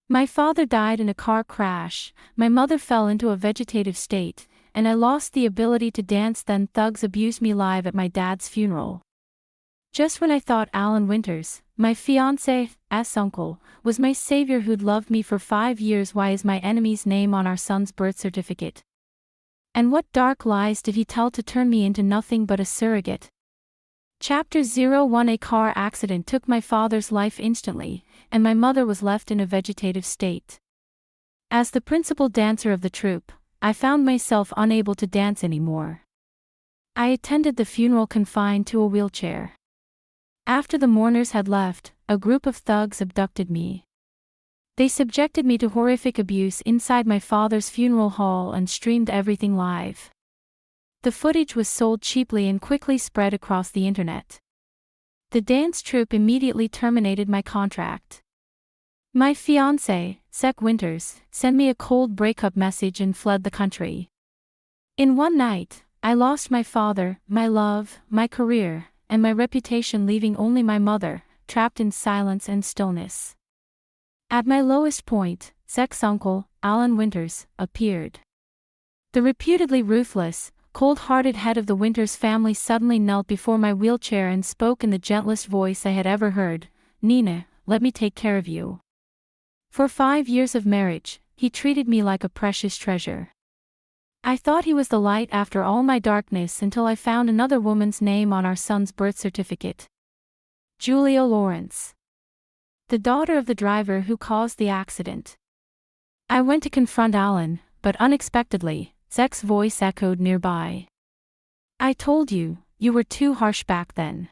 My father died in a car crash, my mother fell into a vegetative state, and I lost the ability to dance. Then thugs abused me live at my dad's funeral. Just when I thought Alan Winters, my fiancé's uncle, was my savior who'd loved me for 5 years, why is my enemy's name on our son's birth certificate? And what dark lies did he tell to turn me into nothing but a surrogate? Chapter 01. A car accident took my father's life instantly, and my mother was left in a vegetative state. As the principal dancer of the troupe, I found myself unable to dance anymore. I attended the funeral confined to a wheelchair. After the mourners had left, a group of thugs abducted me. They subjected me to horrific abuse inside my father's funeral hall and streamed everything live. The footage was sold cheaply and quickly spread across the internet. The dance troupe immediately terminated my contract. My fiancé, Sec Winters, sent me a cold breakup message and fled the country. In one night, I lost my father, my love, my career, and my reputation, leaving only my mother, trapped in silence and stillness. At my lowest point, Sec's uncle, Alan Winters, appeared. The reputedly ruthless, cold-hearted head of the Winters family suddenly knelt before my wheelchair and spoke in the gentlest voice I had ever heard. "Nina, let me take care of you." For 5 years of marriage, he treated me like a precious treasure. I thought he was the light after all my darkness until I found another woman's name on our son's birth certificate. Julia Lawrence. The daughter of the driver who caused the accident. I went to confront Alan, but unexpectedly, Zek's voice echoed nearby. "I told you, you were too harsh back then."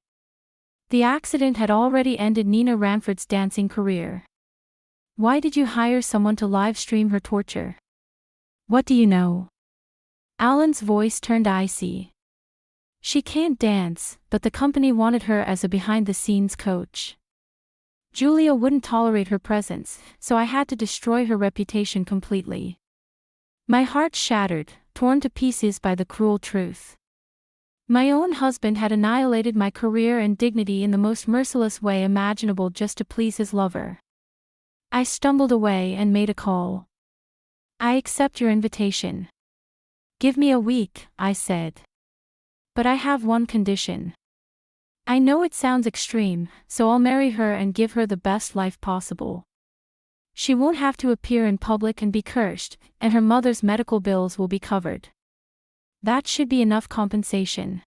The accident had already ended Nina Ramford's dancing career. Why did you hire someone to live stream her torture? What do you know? Alan's voice turned icy. She can't dance, but the company wanted her as a behind-the-scenes coach. Julia wouldn't tolerate her presence, so I had to destroy her reputation completely. My heart shattered, torn to pieces by the cruel truth. My own husband had annihilated my career and dignity in the most merciless way imaginable just to please his lover. I stumbled away and made a call. "I accept your invitation." "Give me a week," I said. "But I have one condition." "I know it sounds extreme, so I'll marry her and give her the best life possible. She won't have to appear in public and be cursed, and her mother's medical bills will be covered. That should be enough compensation."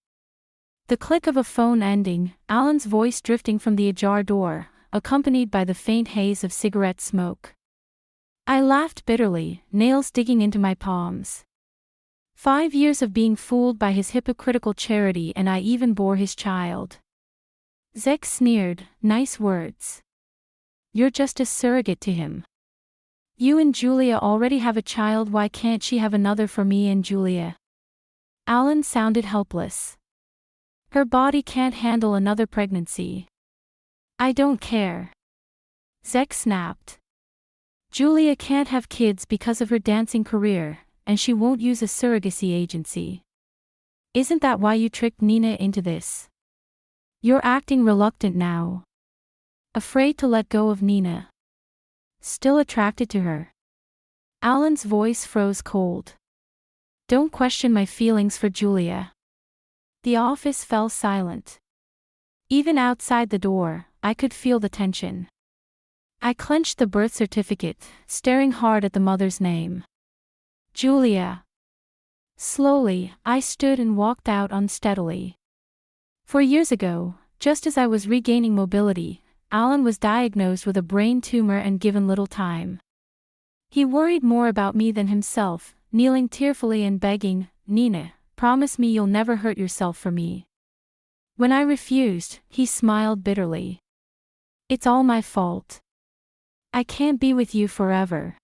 The click of a phone ending, Alan's voice drifting from the ajar door, accompanied by the faint haze of cigarette smoke. I laughed bitterly, nails digging into my palms. 5 years of being fooled by his hypocritical charity, and I even bore his child. Zek sneered, "Nice words. You're just a surrogate to him. You and Julia already have a child, why can't she have another for me and Julia?" Alan sounded helpless. "Her body can't handle another pregnancy." "I don't care." Zek snapped. "Julia can't have kids because of her dancing career, and she won't use a surrogacy agency. Isn't that why you tricked Nina into this? You're acting reluctant now. Afraid to let go of Nina. Still attracted to her." Alan's voice froze cold. "Don't question my feelings for Julia." The office fell silent. Even outside the door, I could feel the tension. I clenched the birth certificate, staring hard at the mother's name. Julia. Slowly, I stood and walked out unsteadily. 4 years ago, just as I was regaining mobility, Alan was diagnosed with a brain tumor and given little time. He worried more about me than himself, kneeling tearfully and begging, "Nina, promise me you'll never hurt yourself for me." When I refused, he smiled bitterly. "It's all my fault. I can't be with you forever.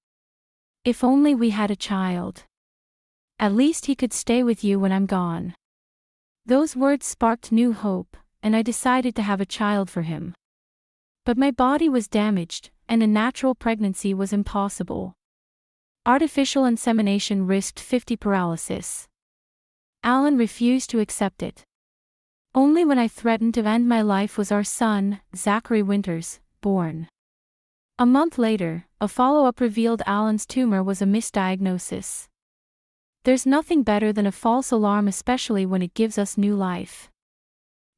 If only we had a child. At least he could stay with you when I'm gone." Those words sparked new hope, and I decided to have a child for him. But my body was damaged, and a natural pregnancy was impossible. Artificial insemination risked 50 paralysis. Alan refused to accept it. Only when I threatened to end my life was our son, Zachary Winters, born. A month later, a follow-up revealed Alan's tumor was a misdiagnosis. There's nothing better than a false alarm, especially when it gives us new life.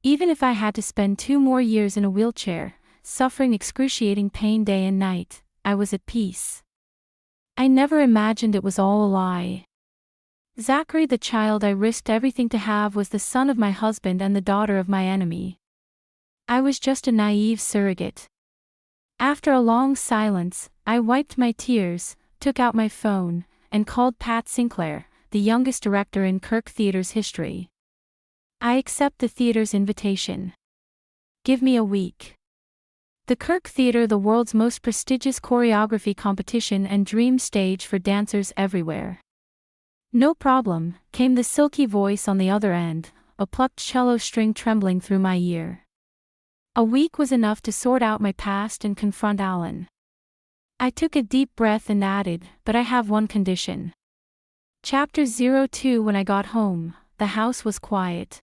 Even if I had to spend 2 more years in a wheelchair, suffering excruciating pain day and night, I was at peace. I never imagined it was all a lie. Zachary, the child I risked everything to have, was the son of my husband and the daughter of my enemy. I was just a naive surrogate. After a long silence, I wiped my tears, took out my phone, and called Pat Sinclair, the youngest director in Kirk Theatre's history. I accept the theater's invitation. Give me a week. The Kirk Theatre, the world's most prestigious choreography competition and dream stage for dancers everywhere. No problem, came the silky voice on the other end, a plucked cello string trembling through my ear. A week was enough to sort out my past and confront Alan. I took a deep breath and added, but I have one condition. Chapter 02. When I got home, the house was quiet.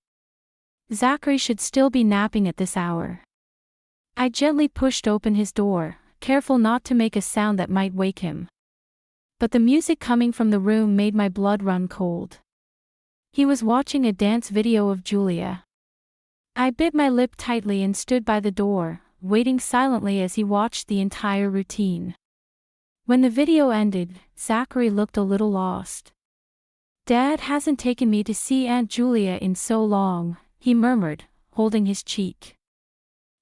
Zachary should still be napping at this hour. I gently pushed open his door, careful not to make a sound that might wake him. But the music coming from the room made my blood run cold. He was watching a dance video of Julia. I bit my lip tightly and stood by the door, waiting silently as he watched the entire routine. When the video ended, Zachary looked a little lost. "Dad hasn't taken me to see Aunt Julia in so long," he murmured, holding his cheek.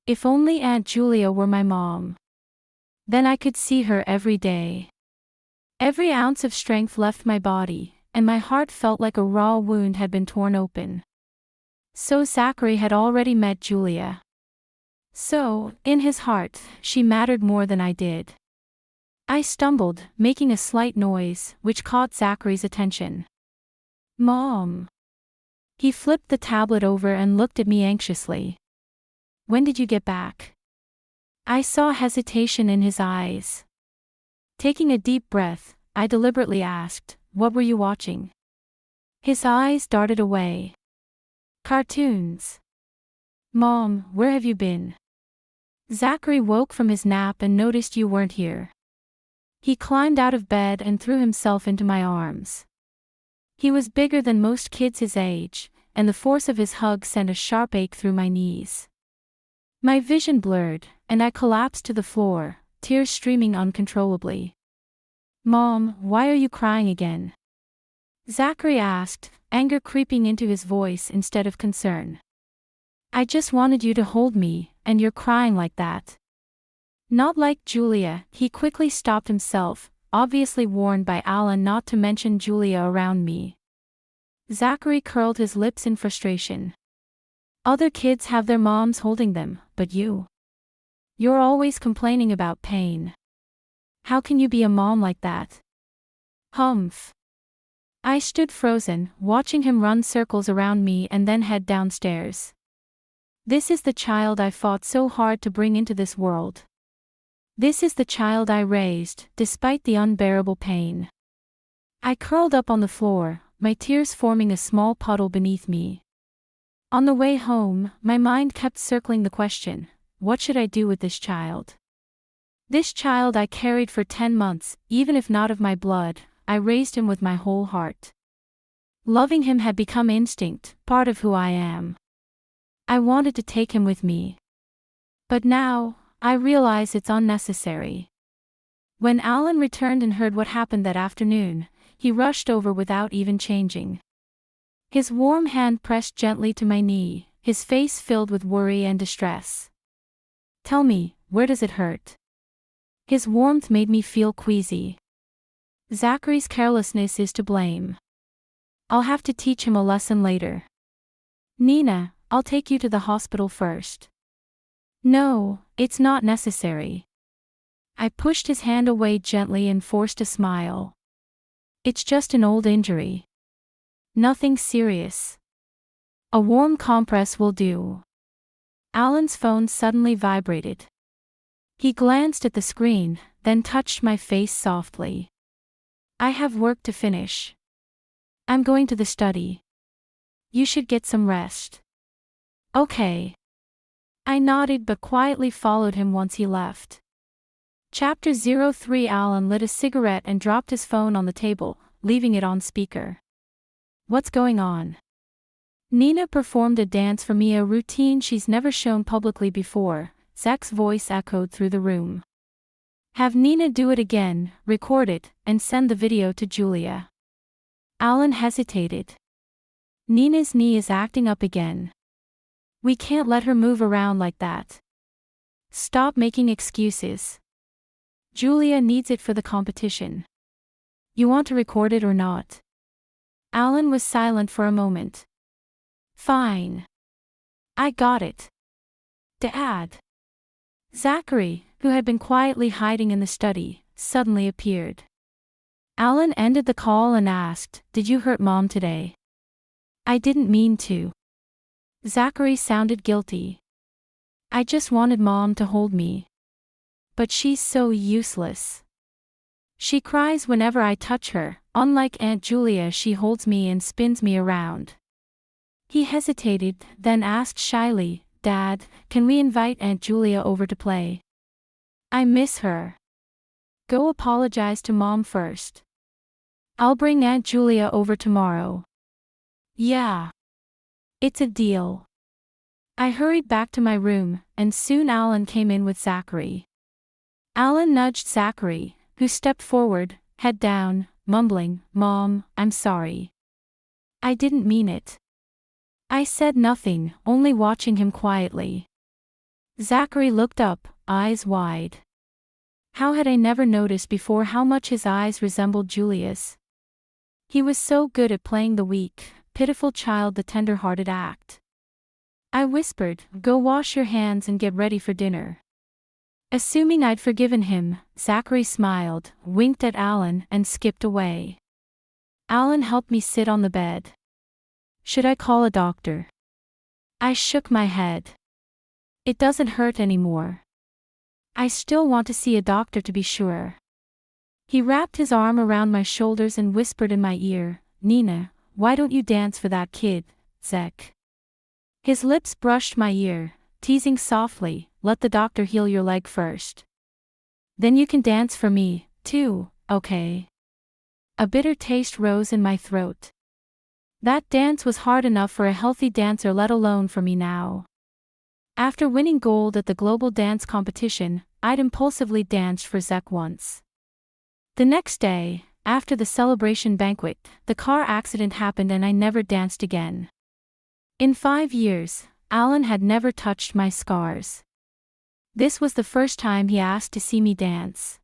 "If only Aunt Julia were my mom. Then I could see her every day." Every ounce of strength left my body, and my heart felt like a raw wound had been torn open. So Zachary had already met Julia. So, in his heart, she mattered more than I did. I stumbled, making a slight noise, which caught Zachary's attention. "Mom." He flipped the tablet over and looked at me anxiously. "When did you get back?" I saw hesitation in his eyes. Taking a deep breath, I deliberately asked, "What were you watching?" His eyes darted away. "Cartoons." "Mom, where have you been?" "Zachary woke from his nap and noticed you weren't here." He climbed out of bed and threw himself into my arms. He was bigger than most kids his age, and the force of his hug sent a sharp ache through my knees. My vision blurred, and I collapsed to the floor, tears streaming uncontrollably. "Mom, why are you crying again?" Zachary asked, anger creeping into his voice instead of concern. "I just wanted you to hold me, and you're crying like that." Not like Julia. He quickly stopped himself, obviously warned by Alan not to mention Julia around me. Zachary curled his lips in frustration. "Other kids have their moms holding them, but you? You're always complaining about pain. How can you be a mom like that?" "Humph." I stood frozen, watching him run circles around me and then head downstairs. This is the child I fought so hard to bring into this world. This is the child I raised, despite the unbearable pain. I curled up on the floor, my tears forming a small puddle beneath me. On the way home, my mind kept circling the question, what should I do with this child? This child I carried for 10 months, even if not of my blood, I raised him with my whole heart. Loving him had become instinct, part of who I am. I wanted to take him with me. But now, I realize it's unnecessary. When Alan returned and heard what happened that afternoon, he rushed over without even changing. His warm hand pressed gently to my knee, his face filled with worry and distress. "Tell me, where does it hurt?" His warmth made me feel queasy. "Zachary's carelessness is to blame. I'll have to teach him a lesson later." "Nina, I'll take you to the hospital first." "No, it's not necessary." I pushed his hand away gently and forced a smile. "It's just an old injury. Nothing serious. A warm compress will do." Alan's phone suddenly vibrated. He glanced at the screen, then touched my face softly. "I have work to finish. I'm going to the study. You should get some rest." "Okay." I nodded but quietly followed him once he left. Chapter 03. Alan lit a cigarette and dropped his phone on the table, leaving it on speaker. What's going on? Nina performed a dance for me, a routine she's never shown publicly before. Zach's voice echoed through the room. Have Nina do it again, record it, and send the video to Julia. Alan hesitated. Nina's knee is acting up again. We can't let her move around like that. Stop making excuses. Julia needs it for the competition. You want to record it or not? Alan was silent for a moment. Fine. I got it. Dad. Zachary, who had been quietly hiding in the study, suddenly appeared. Alan ended the call and asked, Did you hurt Mom today? I didn't mean to. Zachary sounded guilty. I just wanted Mom to hold me. But she's so useless. She cries whenever I touch her. Unlike Aunt Julia, she holds me and spins me around. He hesitated, then asked shyly, Dad, can we invite Aunt Julia over to play? I miss her. Go apologize to Mom first. I'll bring Aunt Julia over tomorrow. Yeah. It's a deal. I hurried back to my room, and soon Alan came in with Zachary. Alan nudged Zachary, who stepped forward, head down, mumbling, Mom, I'm sorry. I didn't mean it. I said nothing, only watching him quietly. Zachary looked up, eyes wide. How had I never noticed before how much his eyes resembled Julia's? He was so good at playing the weak, pitiful child, the tender-hearted act. I whispered, Go wash your hands and get ready for dinner. Assuming I'd forgiven him, Zachary smiled, winked at Alan, and skipped away. Alan helped me sit on the bed. Should I call a doctor? I shook my head. It doesn't hurt anymore. I still want to see a doctor to be sure. He wrapped his arm around my shoulders and whispered in my ear, Nina, why don't you dance for that kid, Zach? His lips brushed my ear, teasing softly, let the doctor heal your leg first. Then you can dance for me, too, okay? A bitter taste rose in my throat. That dance was hard enough for a healthy dancer, let alone for me now. After winning gold at the global dance competition, I'd impulsively danced for Zach once. The next day, after the celebration banquet, the car accident happened and I never danced again. In 5 years, Alan had never touched my scars. This was the first time he asked to see me dance.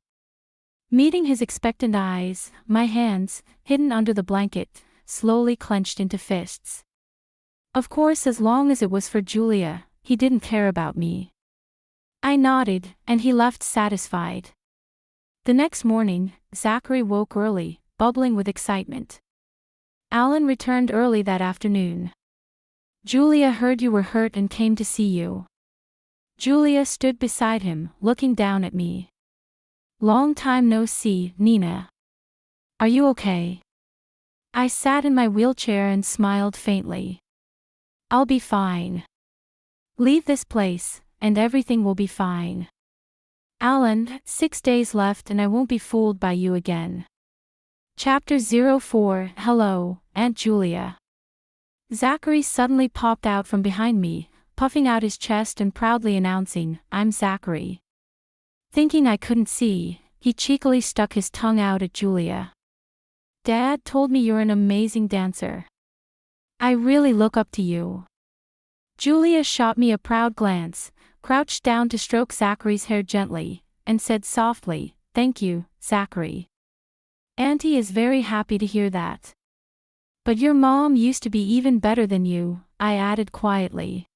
Meeting his expectant eyes, my hands, hidden under the blanket, slowly clenched into fists. Of course, as long as it was for Julia, he didn't care about me. I nodded, and he left satisfied. The next morning, Zachary woke early, bubbling with excitement. Alan returned early that afternoon. Julia heard you were hurt and came to see you. Julia stood beside him, looking down at me. Long time no see, Nina. Are you okay? I sat in my wheelchair and smiled faintly. I'll be fine. Leave this place, and everything will be fine. Alan, 6 days left and I won't be fooled by you again. Chapter 04. Hello, Aunt Julia. Zachary suddenly popped out from behind me, puffing out his chest and proudly announcing, I'm Zachary. Thinking I couldn't see, he cheekily stuck his tongue out at Julia. Dad told me you're an amazing dancer. I really look up to you. Julia shot me a proud glance, crouched down to stroke Zachary's hair gently, and said softly, Thank you, Zachary. Auntie is very happy to hear that. But your mom used to be even better than you, I added quietly.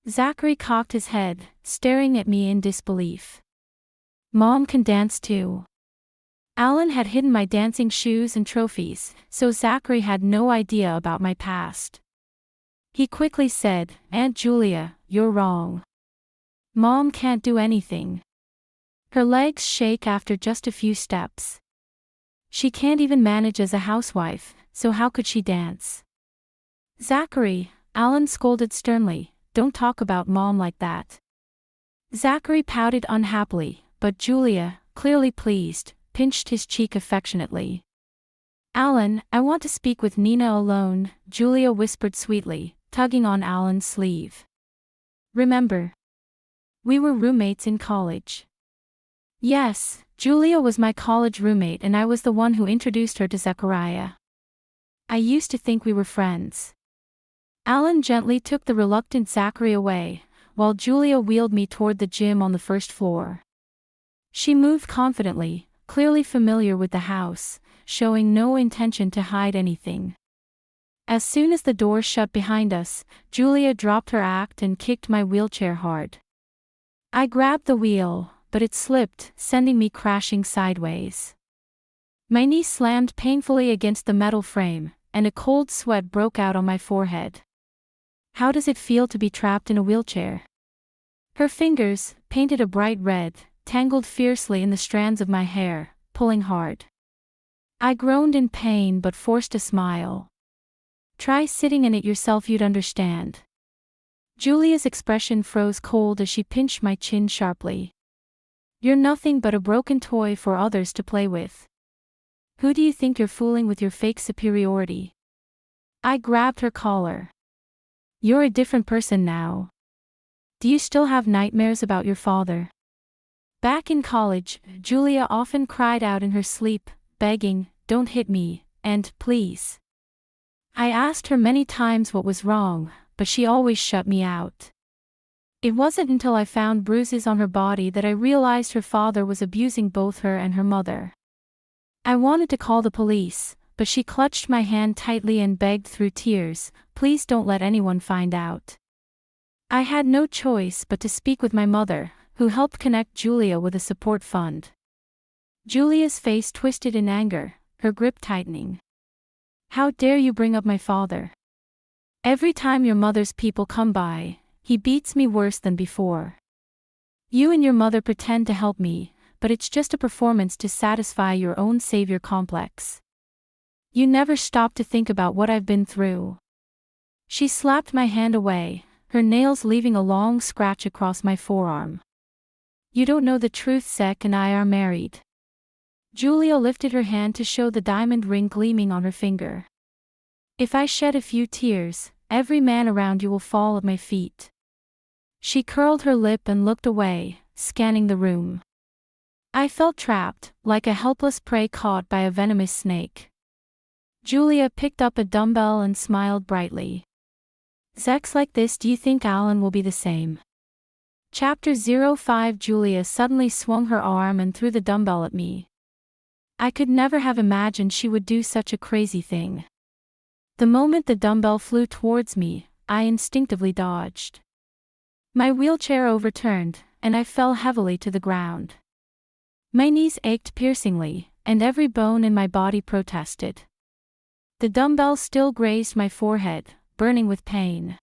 Zachary cocked his head, staring at me in disbelief. Mom can dance too. Alan had hidden my dancing shoes and trophies, so Zachary had no idea about my past. He quickly said, Aunt Julia, you're wrong. Mom can't do anything. Her legs shake after just a few steps. She can't even manage as a housewife, so how could she dance? Zachary, Alan scolded sternly, don't talk about Mom like that. Zachary pouted unhappily, but Julia, clearly pleased, pinched his cheek affectionately. "Alan, I want to speak with Nina alone," Julia whispered sweetly, tugging on Alan's sleeve. "Remember? We were roommates in college." "Yes, Julia was my college roommate and I was the one who introduced her to Zechariah. I used to think we were friends." Alan gently took the reluctant Zachary away, while Julia wheeled me toward the gym on the first floor. She moved confidently, clearly familiar with the house, showing no intention to hide anything. As soon as the door shut behind us, Julia dropped her act and kicked my wheelchair hard. I grabbed the wheel, but it slipped, sending me crashing sideways. My knee slammed painfully against the metal frame, and a cold sweat broke out on my forehead. "How does it feel to be trapped in a wheelchair?" Her fingers, painted a bright red, tangled fiercely in the strands of my hair, pulling hard. I groaned in pain but forced a smile. "Try sitting in it yourself, you'd understand." Julia's expression froze cold as she pinched my chin sharply. "You're nothing but a broken toy for others to play with. Who do you think you're fooling with your fake superiority?" I grabbed her collar. "You're a different person now. Do you still have nightmares about your father?" Back in college, Julia often cried out in her sleep, begging, "Don't hit me," and "Please." I asked her many times what was wrong, but she always shut me out. It wasn't until I found bruises on her body that I realized her father was abusing both her and her mother. I wanted to call the police, but she clutched my hand tightly and begged through tears, "Please don't let anyone find out." I had no choice but to speak with my mother, who helped connect Julia with a support fund. Julia's face twisted in anger, her grip tightening. "How dare you bring up my father? Every time your mother's people come by, he beats me worse than before. You and your mother pretend to help me, but it's just a performance to satisfy your own savior complex. You never stop to think about what I've been through." She slapped my hand away, her nails leaving a long scratch across my forearm. "You don't know the truth, Zach and I are married." Julia lifted her hand to show the diamond ring gleaming on her finger. "If I shed a few tears, every man around you will fall at my feet." She curled her lip and looked away, scanning the room. I felt trapped, like a helpless prey caught by a venomous snake. Julia picked up a dumbbell and smiled brightly. "Zach's like this, do you think Alan will be the same?" Chapter 05. Julia suddenly swung her arm and threw the dumbbell at me. I could never have imagined she would do such a crazy thing. The moment the dumbbell flew towards me, I instinctively dodged. My wheelchair overturned, and I fell heavily to the ground. My knees ached piercingly, and every bone in my body protested. The dumbbell still grazed my forehead, burning with pain.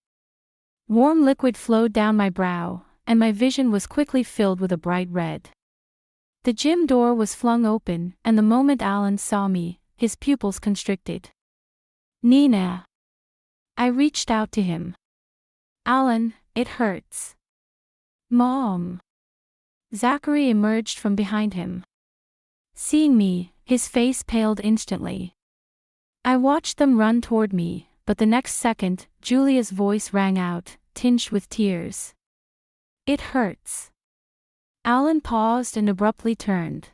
Warm liquid flowed down my brow, and my vision was quickly filled with a bright red. The gym door was flung open, and the moment Alan saw me, his pupils constricted. "Nina." I reached out to him. "Alan, it hurts." "Mom." Zachary emerged from behind him. Seeing me, his face paled instantly. I watched them run toward me, but the next second, Julia's voice rang out, tinged with tears. "It hurts." Alan paused and abruptly turned.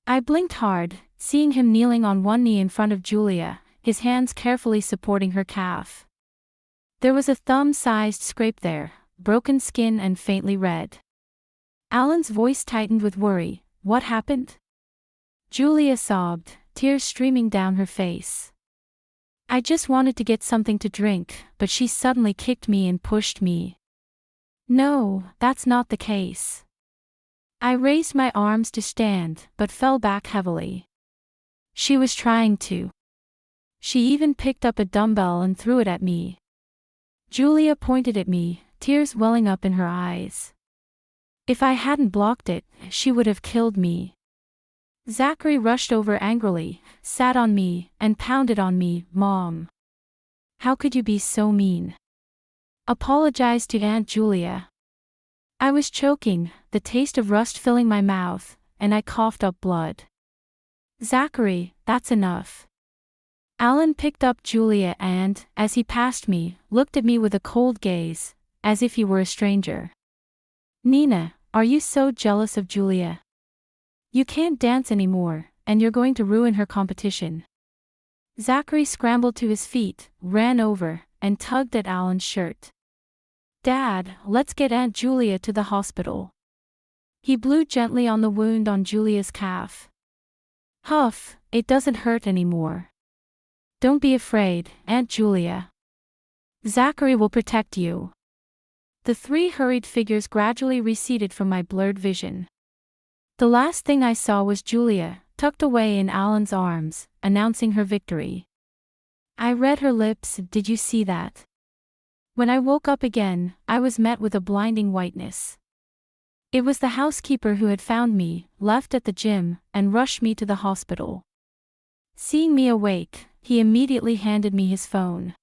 I blinked hard, seeing him kneeling on one knee in front of Julia, his hands carefully supporting her calf. There was a thumb-sized scrape there, broken skin and faintly red. Alan's voice tightened with worry. "What happened?" Julia sobbed, tears streaming down her face. I just wanted to get something to drink, but she suddenly kicked me and pushed me. "No, that's not the case." I raised my arms to stand, but fell back heavily. She was trying to. She even picked up a dumbbell and threw it at me. Julia pointed at me, tears welling up in her eyes. If I hadn't blocked it, she would have killed me. Zachary rushed over angrily, sat on me, and pounded on me. "Mom. How could you be so mean? Apologize to Aunt Julia." I was choking, the taste of rust filling my mouth, and I coughed up blood. Zachary, that's enough. Alan picked up Julia and, as he passed me, looked at me with a cold gaze, as if he were a stranger. Nina, are you so jealous of Julia? You can't dance anymore, and you're going to ruin her competition. Zachary scrambled to his feet, ran over, and tugged at Alan's shirt. Dad, let's get Aunt Julia to the hospital. He blew gently on the wound on Julia's calf. Huff, it doesn't hurt anymore. Don't be afraid, Aunt Julia. Zachary will protect you. The three hurried figures gradually receded from my blurred vision. The last thing I saw was Julia, tucked away in Alan's arms, announcing her victory. I read her lips, did you see that? When I woke up again, I was met with a blinding whiteness. It was the housekeeper who had found me, left at the gym, and rushed me to the hospital. Seeing me awake, he immediately handed me his phone.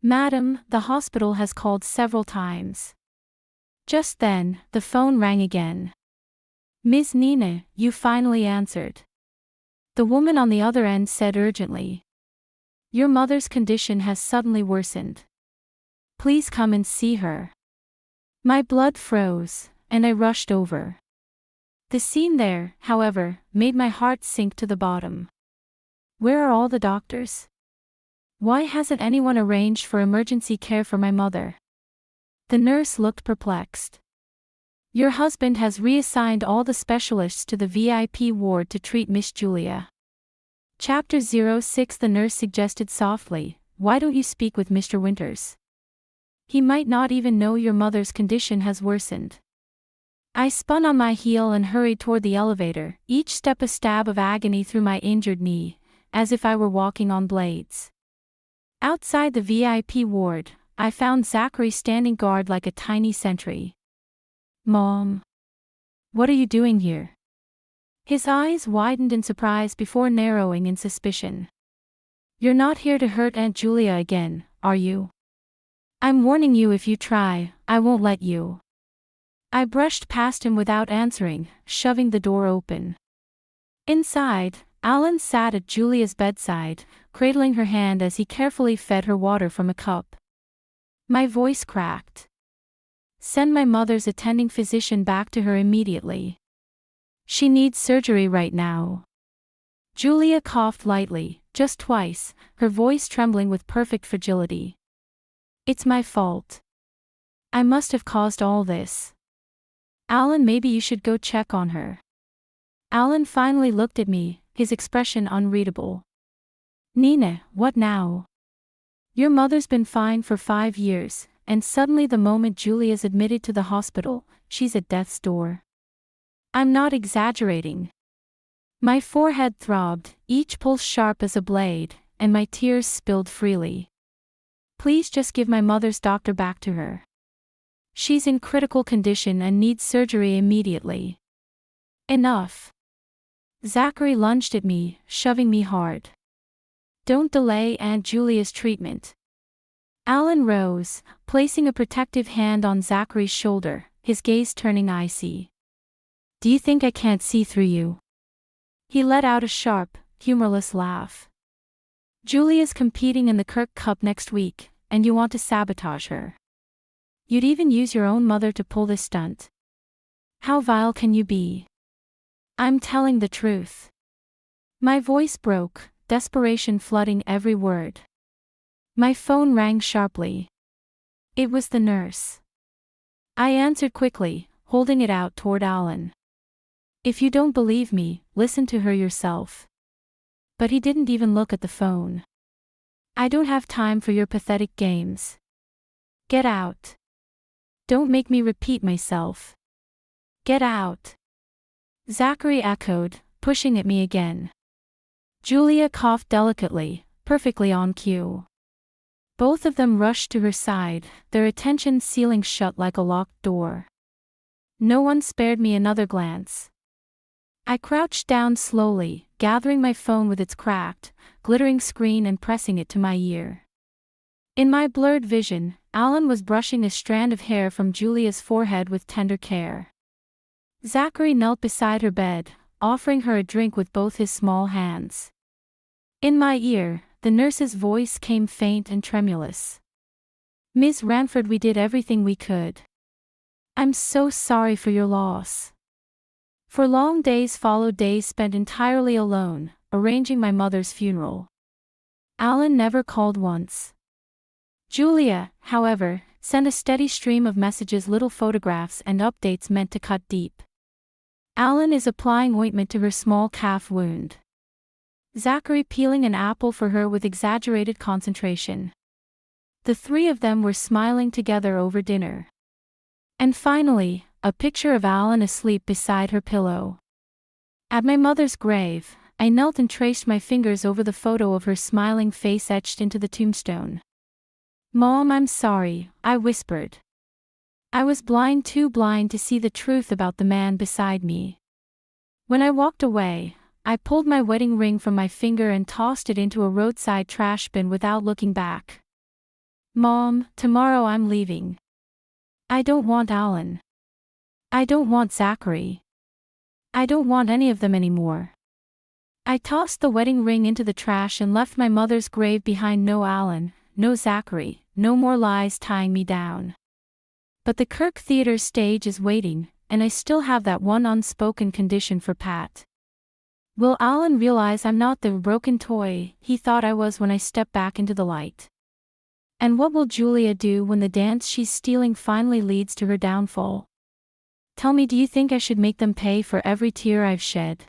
Madam, the hospital has called several times. Just then, the phone rang again. Ms. Nina, you finally answered. The woman on the other end said urgently. Your mother's condition has suddenly worsened. Please come and see her. My blood froze, and I rushed over. The scene there, however, made my heart sink to the bottom. Where are all the doctors? Why hasn't anyone arranged for emergency care for my mother? The nurse looked perplexed. Your husband has reassigned all the specialists to the VIP ward to treat Miss Julia. Chapter 06. The nurse suggested softly, why don't you speak with Mr. Winters? He might not even know your mother's condition has worsened. I spun on my heel and hurried toward the elevator, each step a stab of agony through my injured knee, as if I were walking on blades. Outside the VIP ward, I found Zachary standing guard like a tiny sentry. Mom. What are you doing here? His eyes widened in surprise before narrowing in suspicion. You're not here to hurt Aunt Julia again, are you? I'm warning you, if you try, I won't let you. I brushed past him without answering, shoving the door open. Inside, Alan sat at Julia's bedside, cradling her hand as he carefully fed her water from a cup. My voice cracked. Send my mother's attending physician back to her immediately. She needs surgery right now. Julia coughed lightly, just twice, her voice trembling with perfect fragility. It's my fault. I must have caused all this. Alan, maybe you should go check on her. Alan finally looked at me, his expression unreadable. Nina, what now? Your mother's been fine for 5 years, and suddenly the moment Julia's admitted to the hospital, she's at death's door. I'm not exaggerating. My forehead throbbed, each pulse sharp as a blade, and my tears spilled freely. Please just give my mother's doctor back to her. She's in critical condition and needs surgery immediately. Enough. Zachary lunged at me, shoving me hard. Don't delay Aunt Julia's treatment. Alan rose, placing a protective hand on Zachary's shoulder, his gaze turning icy. Do you think I can't see through you? He let out a sharp, humorless laugh. Julia's competing in the Kirk Cup next week, and you want to sabotage her. You'd even use your own mother to pull this stunt. How vile can you be? I'm telling the truth. My voice broke, desperation flooding every word. My phone rang sharply. It was the nurse. I answered quickly, holding it out toward Alan. If you don't believe me, listen to her yourself. But he didn't even look at the phone. I don't have time for your pathetic games. Get out. Don't make me repeat myself. Get out. Zachary echoed, pushing at me again. Julia coughed delicately, perfectly on cue. Both of them rushed to her side, their attention sealing shut like a locked door. No one spared me another glance. I crouched down slowly, gathering my phone with its cracked, glittering screen and pressing it to my ear. In my blurred vision, Alan was brushing a strand of hair from Julia's forehead with tender care. Zachary knelt beside her bed, offering her a drink with both his small hands. In my ear, the nurse's voice came faint and tremulous. "Miss Ranford, we did everything we could. I'm so sorry for your loss." For long days followed days spent entirely alone, arranging my mother's funeral. Alan never called once. Julia, however, sent a steady stream of messages, little photographs and updates meant to cut deep. Alan is applying ointment to her small calf wound. Zachary peeling an apple for her with exaggerated concentration. The three of them were smiling together over dinner. And finally, a picture of Alan asleep beside her pillow. At my mother's grave, I knelt and traced my fingers over the photo of her smiling face etched into the tombstone. "Mom, I'm sorry," I whispered. I was blind, too blind to see the truth about the man beside me. When I walked away, I pulled my wedding ring from my finger and tossed it into a roadside trash bin without looking back. "Mom, tomorrow I'm leaving. I don't want Alan. I don't want Zachary. I don't want any of them anymore." I tossed the wedding ring into the trash and left my mother's grave behind. No Alan, no Zachary, no more lies tying me down. But the Kirk Theatre stage is waiting, and I still have that one unspoken condition for Pat. Will Alan realize I'm not the broken toy he thought I was when I step back into the light? And what will Julia do when the dance she's stealing finally leads to her downfall? Tell me, do you think I should make them pay for every tear I've shed?